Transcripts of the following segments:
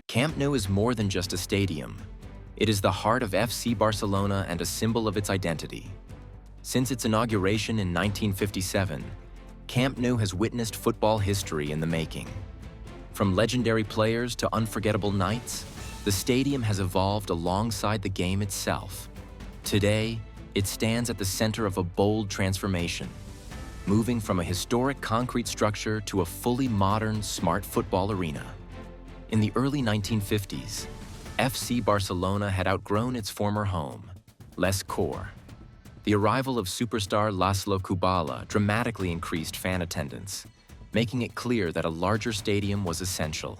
Camp Nou is more than just a stadium. It is the heart of FC Barcelona and a symbol of its identity. Since its inauguration in 1957, Camp Nou has witnessed football history in the making. From legendary players to unforgettable nights, the stadium has evolved alongside the game itself. Today, it stands at the center of a bold transformation, moving from a historic concrete structure to a fully modern, smart football arena. In the early 1950s, FC Barcelona had outgrown its former home, Les Corts. The arrival of superstar László Kubala dramatically increased fan attendance, making it clear that a larger stadium was essential.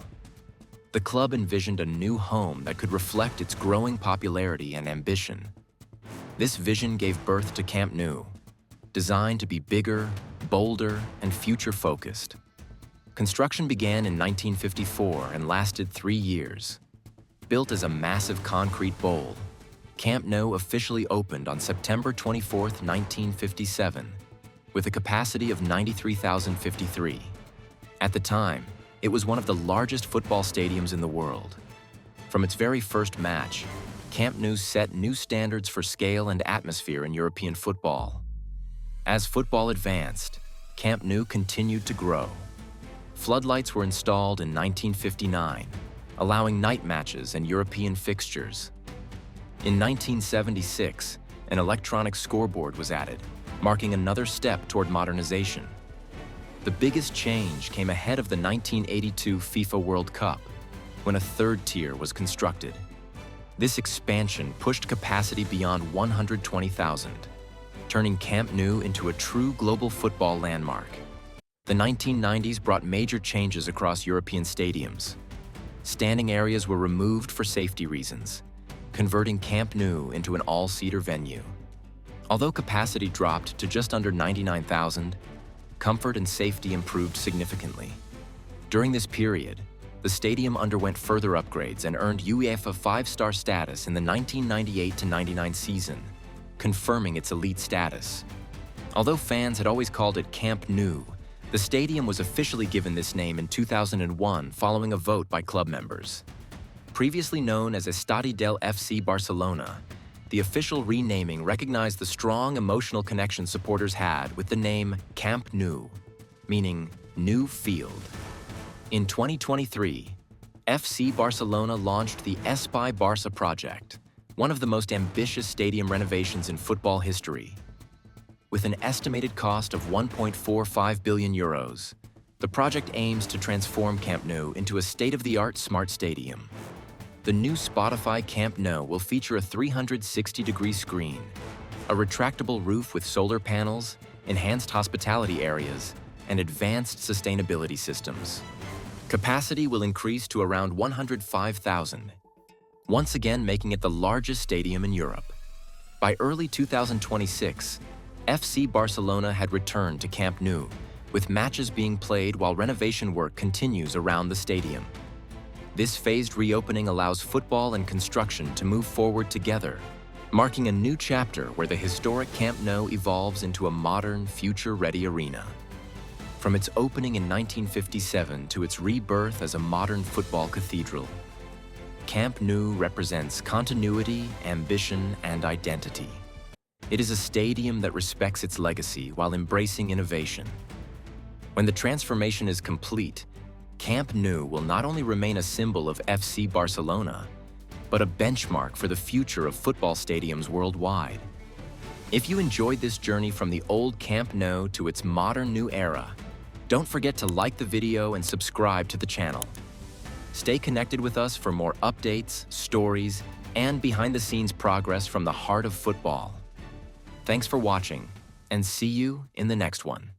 The club envisioned a new home that could reflect its growing popularity and ambition. This vision gave birth to Camp Nou, designed to be bigger, bolder, and future-focused. Construction began in 1954 and lasted 3 years. Built as a massive concrete bowl, Camp Nou officially opened on September 24, 1957, with a capacity of 93,053. At the time, it was one of the largest football stadiums in the world. From its very first match, Camp Nou set new standards for scale and atmosphere in European football. As football advanced, Camp Nou continued to grow. Floodlights were installed in 1959, allowing night matches and European fixtures. In 1976, an electronic scoreboard was added, marking another step toward modernization. The biggest change came ahead of the 1982 FIFA World Cup, when a third tier was constructed. This expansion pushed capacity beyond 120,000, turning Camp Nou into a true global football landmark. The 1990s brought major changes across European stadiums. Standing areas were removed for safety reasons, converting Camp Nou into an all-seater venue. Although capacity dropped to just under 99,000, comfort and safety improved significantly. During this period, the stadium underwent further upgrades and earned UEFA 5-star status in the 1998-99 season, confirming its elite status. Although fans had always called it Camp Nou, the stadium was officially given this name in 2001 following a vote by club members. Previously known as Estadi del FC Barcelona, the official renaming recognized the strong emotional connection supporters had with the name Camp Nou, meaning new field. In 2023, FC Barcelona launched the Espai Barça project, one of the most ambitious stadium renovations in football history. With an estimated cost of 1.45 billion euros, the project aims to transform Camp Nou into a state-of-the-art smart stadium. The new Spotify Camp Nou will feature a 360-degree screen, a retractable roof with solar panels, enhanced hospitality areas, and advanced sustainability systems. Capacity will increase to around 105,000, once again making it the largest stadium in Europe. By early 2026, FC Barcelona had returned to Camp Nou, with matches being played while renovation work continues around the stadium. This phased reopening allows football and construction to move forward together, marking a new chapter where the historic Camp Nou evolves into a modern, future-ready arena. From its opening in 1957 to its rebirth as a modern football cathedral, Camp Nou represents continuity, ambition, and identity. It is a stadium that respects its legacy while embracing innovation. When the transformation is complete, Camp Nou will not only remain a symbol of FC Barcelona, but a benchmark for the future of football stadiums worldwide. If you enjoyed this journey from the old Camp Nou to its modern new era, don't forget to like the video and subscribe to the channel. Stay connected with us for more updates, stories, and behind-the-scenes progress from the heart of football. Thanks for watching, and see you in the next one.